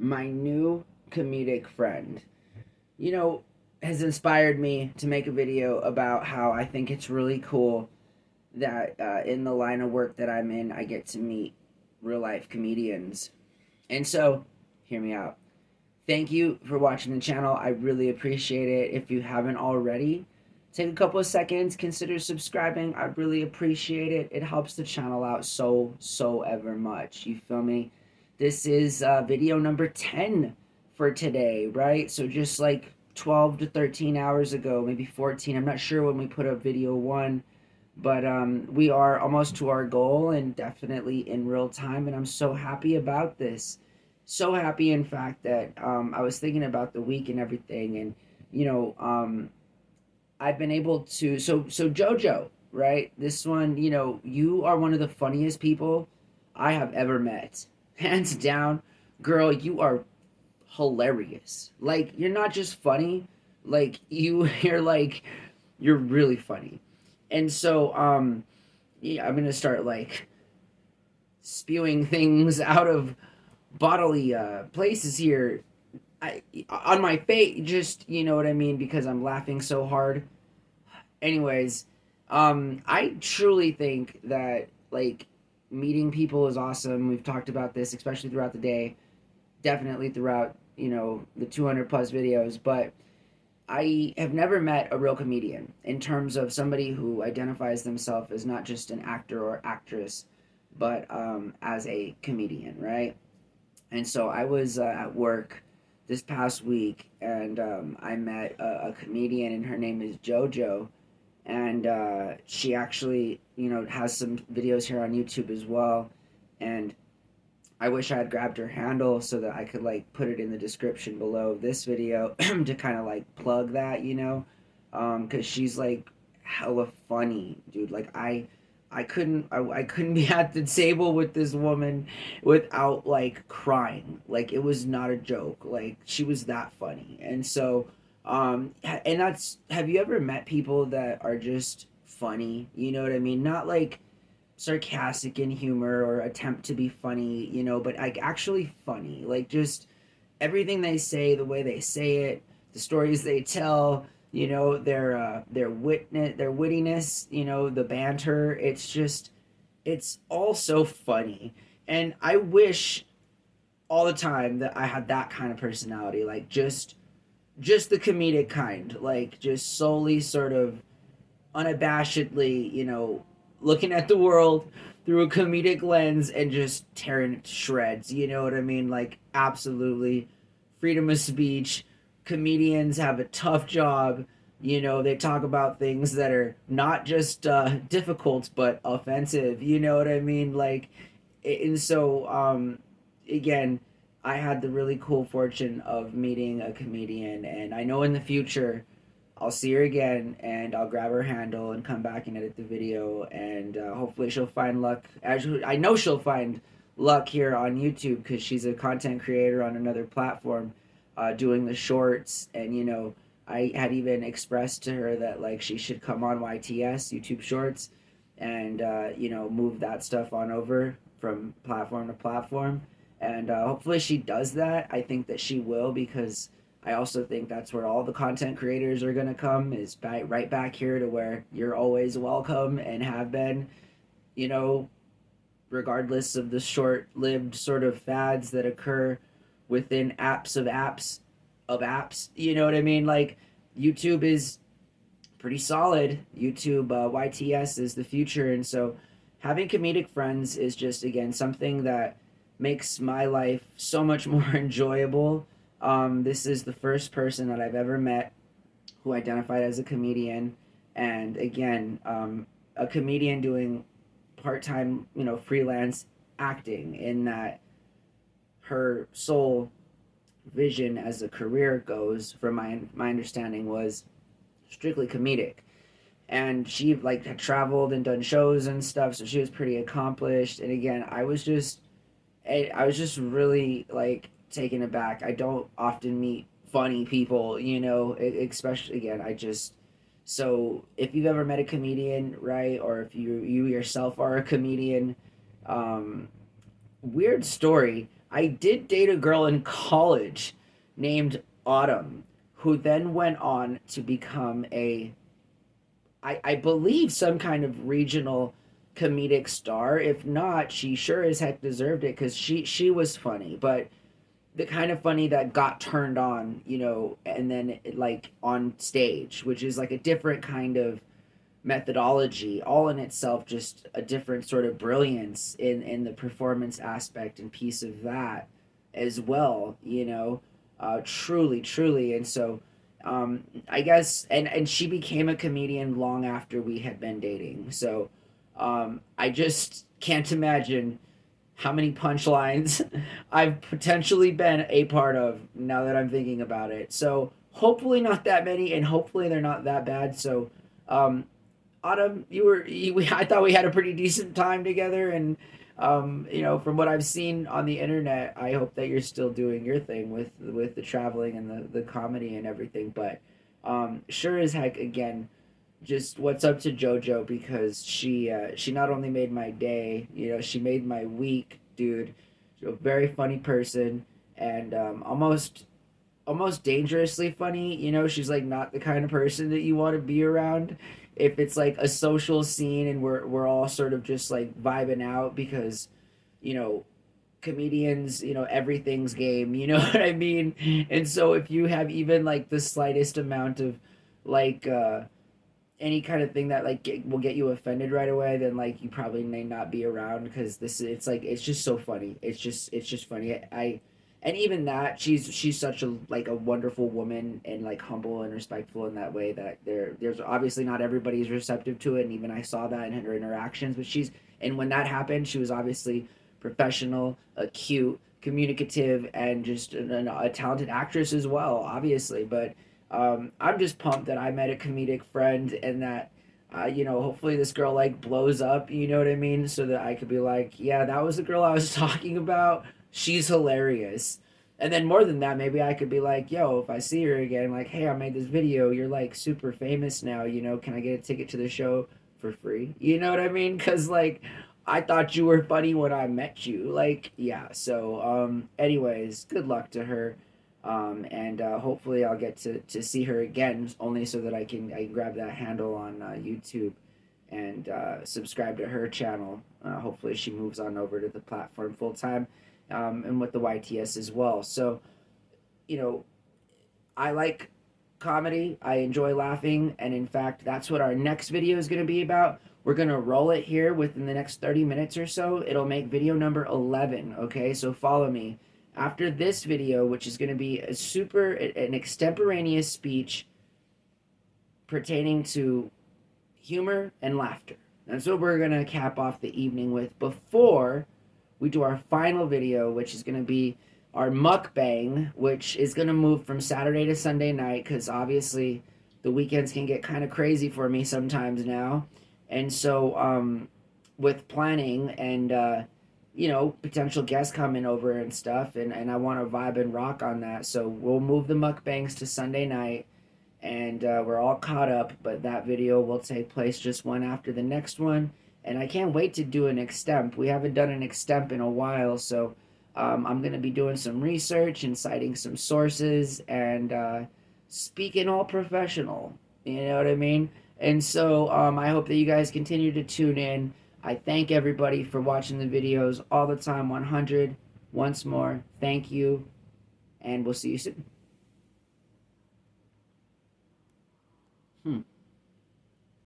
my new comedic friend, you know, has inspired me to make a video about how I think it's really cool that in the line of work that I'm in, I get to meet real life comedians. And so, hear me out. Thank you for watching the channel. I really appreciate it. If you haven't already, take a couple of seconds, consider subscribing. I'd really appreciate it. It helps the channel out so ever much. You feel me? This is video number 10 for today, right? So just like 12 to 13 hours ago, maybe 14. I'm not sure when we put up video one, but we are almost to our goal and definitely in real time. And I'm so happy about this. So happy, in fact, that I was thinking about the week and everything. And, you know, I've been able to. So JoJo, right? This one, you are one of the funniest people I have ever met. Hands down, girl, you are hilarious. Like, you're not just funny, like you're really funny. And so yeah, I'm gonna start like spewing things out of bodily places here. On my face, just, you know what I mean, because I'm laughing so hard. Anyways, I truly think that like meeting people is awesome. We've talked about this, especially throughout the day, definitely throughout, the 200 plus videos. But I have never met a real comedian in terms of somebody who identifies themselves as not just an actor or actress, but as a comedian, right? And so I was at work this past week, and I met a comedian, and her name is JoJo, and she actually, has some videos here on YouTube as well. And I wish I had grabbed her handle so that I could like put it in the description below this video to kind of like plug that, because she's like hella funny, dude. Like I couldn't be at the table with this woman without like crying. Like it was not a joke. Like she was that funny. And so and that's, have you ever met people that are just funny? You know what I mean? Not like sarcastic in humor or attempt to be funny, but like actually funny. Like just everything they say, the way they say it, the stories they tell, their wittiness, the banter. It's all so funny. And I wish all the time that I had that kind of personality, like just the comedic kind, like just solely sort of unabashedly, looking at the world through a comedic lens and just tearing it to shreds. You know what I mean? Like, absolutely. Freedom of speech. Comedians have a tough job. They talk about things that are not just difficult, but offensive. You know what I mean? Like, and so, again, I had the really cool fortune of meeting a comedian, and I know in the future I'll see her again, and I'll grab her handle and come back and edit the video, and hopefully she'll find luck. As I know she'll find luck here on YouTube because she's a content creator on another platform, doing the shorts. And I had even expressed to her that like she should come on YTS YouTube Shorts, and move that stuff on over from platform to platform. And hopefully she does that. I think that she will, because I also think that's where all the content creators are going to come, is right back here to where you're always welcome and have been, you know, regardless of the short lived sort of fads that occur within apps. You know what I mean? Like, YouTube is pretty solid. YouTube, YTS is the future. And so having comedic friends is just, again, something that makes my life so much more enjoyable. This is the first person that I've ever met who identified as a comedian, and again, a comedian doing part-time, freelance acting. In that her sole vision as a career goes, from my understanding, was strictly comedic. And she like had traveled and done shows and stuff, so she was pretty accomplished. And again, I was just really like taken aback. I don't often meet funny people, especially, again, so if you've ever met a comedian, right, or if you yourself are a comedian, weird story, I did date a girl in college named Autumn, who then went on to become I believe, some kind of regional comedic star. If not, she sure as heck deserved it because she was funny, but the kind of funny that got turned on, and then like on stage, which is like a different kind of methodology, all in itself, just a different sort of brilliance in the performance aspect and piece of that as well, truly, truly. And so I guess, and she became a comedian long after we had been dating. So I just can't imagine how many punchlines I've potentially been a part of now that I'm thinking about it. So hopefully not that many, and hopefully they're not that bad. So um, Autumn, I thought we had a pretty decent time together, and from what I've seen on the internet, I hope that you're still doing your thing with the traveling and the comedy and everything. But sure as heck, again, just what's up to JoJo, because she not only made my day, she made my week, dude. She's a very funny person, and almost dangerously funny. She's like not the kind of person that you want to be around if it's like a social scene and we're all sort of just like vibing out, because you know comedians, everything's game, you know what I mean? And so if you have even like the slightest amount of like any kind of thing that like will get you offended right away, then like you probably may not be around, because it's like it's just so funny. It's just funny. And even that, she's such a like a wonderful woman, and like humble and respectful in that way, that there's obviously not everybody's receptive to it, and even I saw that in her interactions. But and when that happened, she was obviously professional, acute, communicative, and just a talented actress as well, obviously. But I'm just pumped that I met a comedic friend, and that hopefully this girl like blows up, you know what I mean, so that I could be like, yeah, that was the girl I was talking about. She's hilarious. And then more than that, maybe I could be like, yo, if I see her again, like, hey, I made this video, you're like super famous now, can I get a ticket to the show for free? You know what I mean? Because like I thought you were funny when I met you. Like, yeah. So anyways, good luck to her. And hopefully I'll get to see her again, only so that I can grab that handle on YouTube and subscribe to her channel. Hopefully she moves on over to the platform full time, and with the YTS as well. So, I like comedy. I enjoy laughing, and in fact, that's what our next video is going to be about. We're going to roll it here within the next 30 minutes or so. It'll make video number 11, okay? So follow me. After this video, which is going to be an extemporaneous speech pertaining to humor and laughter. That's what we're going to cap off the evening with before we do our final video, which is going to be our mukbang, which is going to move from Saturday to Sunday night, because obviously the weekends can get kind of crazy for me sometimes now. And so with planning and potential guests coming over and stuff, and I want to vibe and rock on that, so we'll move the mukbangs to Sunday night, and we're all caught up, but that video will take place just one after the next one. And I can't wait to do an extemp. We haven't done an extemp in a while, so I'm going to be doing some research and citing some sources, and speaking all professional, you know what I mean? And so I hope that you guys continue to tune in. I thank everybody for watching the videos all the time, 100. Once more, thank you, and we'll see you soon.